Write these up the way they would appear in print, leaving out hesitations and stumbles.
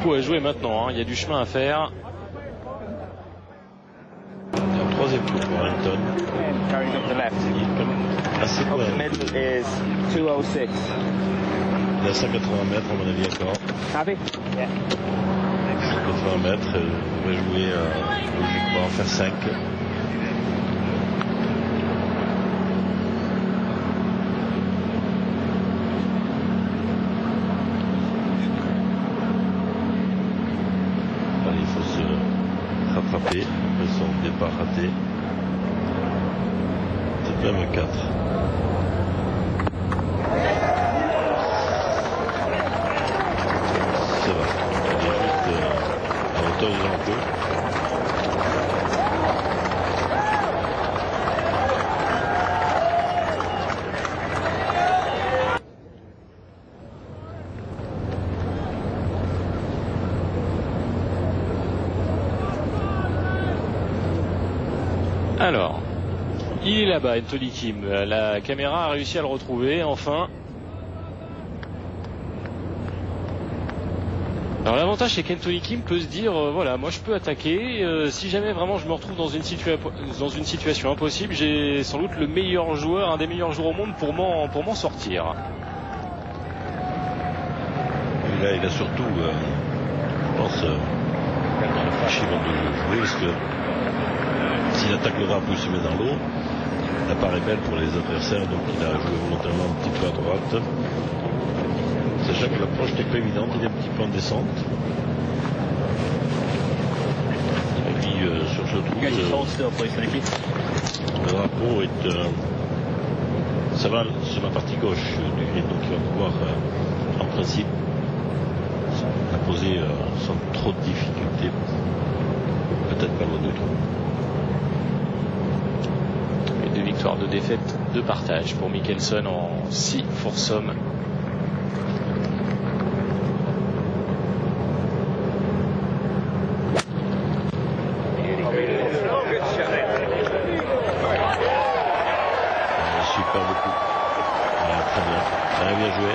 coup à jouer maintenant, hein. Il y a du chemin à faire. Un troisième tour pour Harrington. Carrying up the left. Assez Up loin. the middle is 206. Il est à 180 mètres à mon avis encore. Happy? Yeah. 180 mètres, il devrait jouer logiquement faire 5. Allez, il faut se rattraper après son départ raté. C'est même 4. Ça va. Il est juste à hauteur de l'enclos. Alors, il est là-bas, Anthony Kim. La caméra a réussi à le retrouver, enfin. Alors l'avantage c'est qu'Anthony Kim peut se dire voilà, moi je peux attaquer, si jamais vraiment je me retrouve dans une situation impossible, j'ai sans doute le meilleur joueur, un des meilleurs joueurs au monde pour m'en sortir. Et là il a surtout je pense réfléchi avant de jouer, parce que s'il attaque le drapeau, il se met dans l'eau, la part est belle pour les adversaires, donc il a joué volontairement un petit peu à droite. Sachant que l'approche n'est pas évidente, il est un petit peu en descente. Et puis sur ce trou, le drapeau est ça va sur la partie gauche du green, donc il va pouvoir en principe la poser sans trop de difficultés. Peut-être pas loin du trou. Et 2 victoires, 2 défaites, 2 partages pour Mickelson en 6 foursomes. Super beaucoup. Très bien. Très bien joué.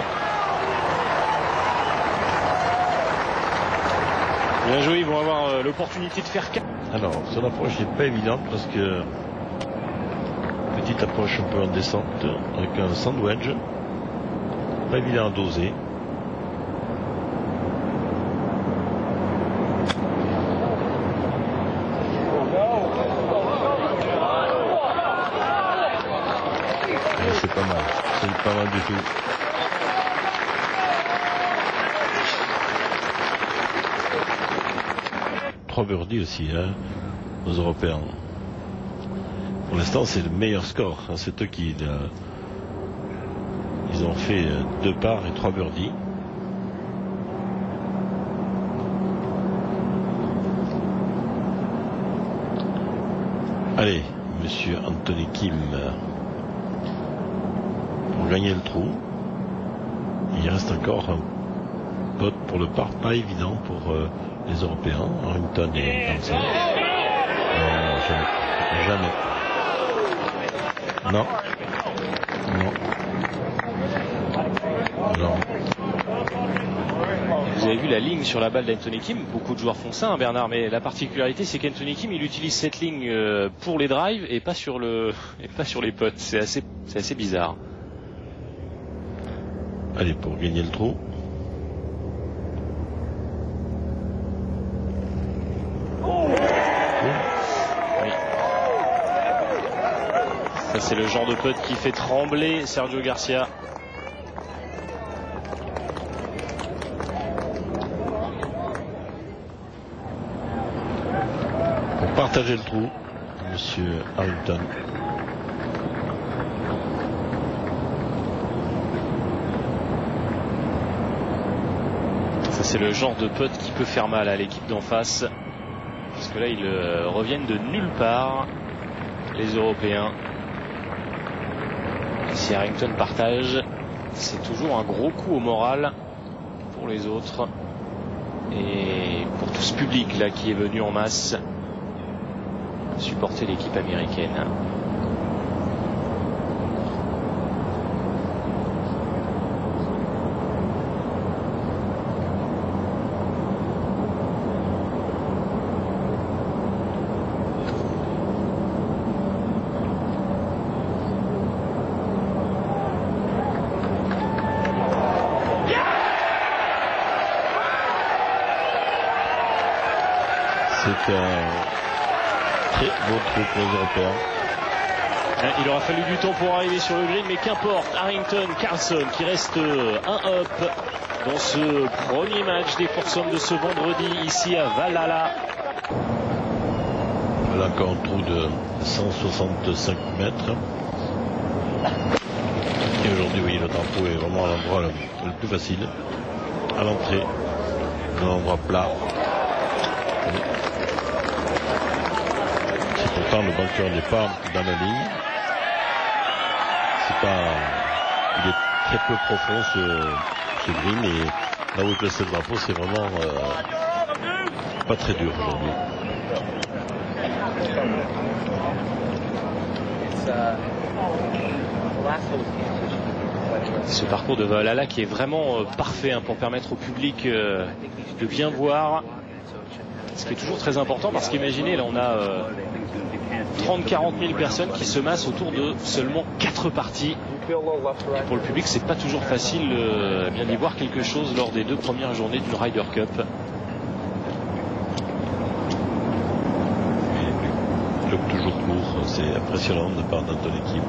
Bien joué, ils vont avoir l'opportunité de faire 4. Alors, son approche n'est pas évidente parce que petite approche un peu en descente avec un sandwich. Pas évident à doser. C'est pas mal. C'est pas mal du tout. Trois birdies aussi, hein, aux Européens. Pour l'instant, c'est le meilleur score. Hein, c'est eux qui ils ont fait 2 parts et 3 birdies. Allez, monsieur Anthony Kim. Pour gagner le trou, il reste encore un pote pour le par, pas évident pour les Européens, Harrington et Hansen. Non, jamais. Non. Non. Non. Vous avez vu la ligne sur la balle d'Anthony Kim, beaucoup de joueurs font ça, hein, Bernard, mais la particularité c'est qu'Anthony Kim il utilise cette ligne pour les drives et pas sur les putts. C'est assez bizarre. Allez, pour gagner le trou. Oui. Ça c'est le genre de putt qui fait trembler Sergio Garcia. Pour partager le trou, monsieur Harrington. C'est le genre de putt qui peut faire mal à l'équipe d'en face. Parce que là, ils reviennent de nulle part, les Européens. Et si Harrington partage, c'est toujours un gros coup au moral pour les autres. Et pour tout ce public là qui est venu en masse supporter l'équipe américaine. C'est un très beau trou pour les Européens. Il aura fallu du temps pour arriver sur le green, mais qu'importe. Harrington, Carlson qui reste un up dans ce premier match des foursomes de ce vendredi ici à Valhalla. Voilà encore un trou de 165 mètres. Et aujourd'hui, oui, le drapeau est vraiment à l'endroit le plus facile. À l'entrée, un endroit plat. Si pourtant le bunker n'est pas dans la ligne. Il est très peu profond ce green, et là où est placé le drapeau, c'est vraiment pas très dur aujourd'hui. Ce parcours de Valhalla qui est vraiment parfait pour permettre au public de bien voir. Ce qui est toujours très important, parce qu'imaginez, là on a 30-40 000 personnes qui se massent autour de seulement 4 parties. Et pour le public, c'est pas toujours facile bien d'y voir quelque chose lors des 2 premières journées d'une Ryder Cup. Club toujours court, c'est impressionnant de part d'Anthony Kim.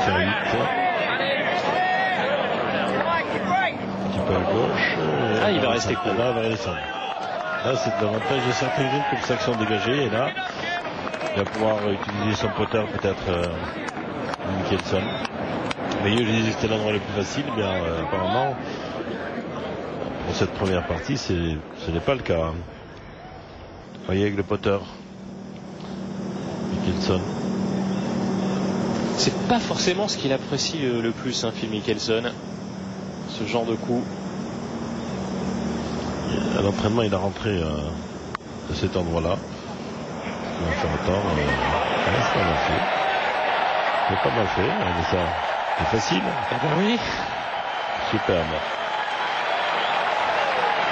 Faire 8. Un petit peu à gauche. Il va rester court. Là, il va redescendre. Là, c'est l'avantage de certains greens comme ça qui sont dégagés. Et là, il va pouvoir utiliser son putter, peut-être Mickelson. Mais il disait que c'était l'endroit le plus facile. Mais apparemment, pour cette première partie, ce n'est pas le cas. Vous voyez avec le putter, Mickelson. C'est pas forcément ce qu'il apprécie le plus, Phil Mickelson, ce genre de coup. À l'entraînement, il a rentré de cet endroit-là. Il va faire autant. C'est pas mal fait. C'est pas mal fait. Mais ça, c'est facile. Oui. Superbe.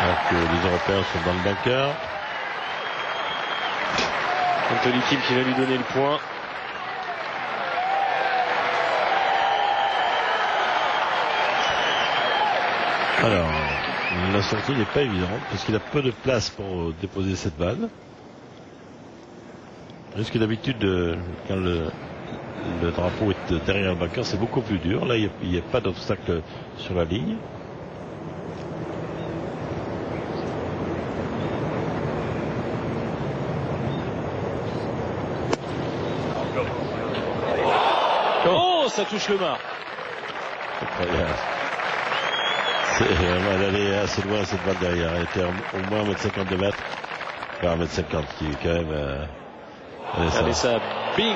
Alors que les Européens sont dans le bunker. Anthony Kim qui va lui donner le point. Alors, la sortie n'est pas évidente parce qu'il a peu de place pour déposer cette balle. Parce que d'habitude, quand le drapeau est derrière le bunker, c'est beaucoup plus dur. Là, il n'y a pas d'obstacle sur la ligne. Oh, ça touche le mât. Incroyable. Elle allait assez loin cette balle derrière. Elle était au moins 1,50 m. Enfin, 1,50 m qui est quand même. Allez, ça, bing.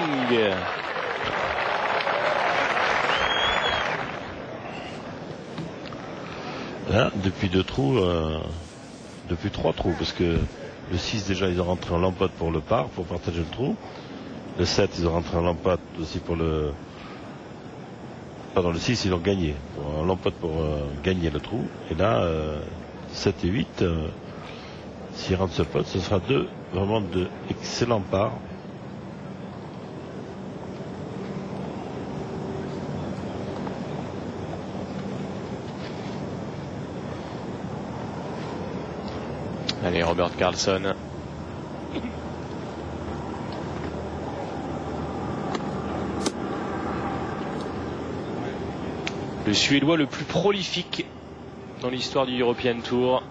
Là, depuis 2 trous, depuis 3 trous, parce que le 6 déjà ils ont rentré en lampote pour le par, pour partager le trou. Le 7 ils ont rentré en lampote aussi pour le. Pardon, le 6 ils ont gagné, en lampote pour gagner le trou. Et là, 7 et 8, s'ils rentrent ce pote, ce sera vraiment de excellents pars. Allez, Robert Karlsson. Le Suédois le plus prolifique dans l'histoire du European Tour.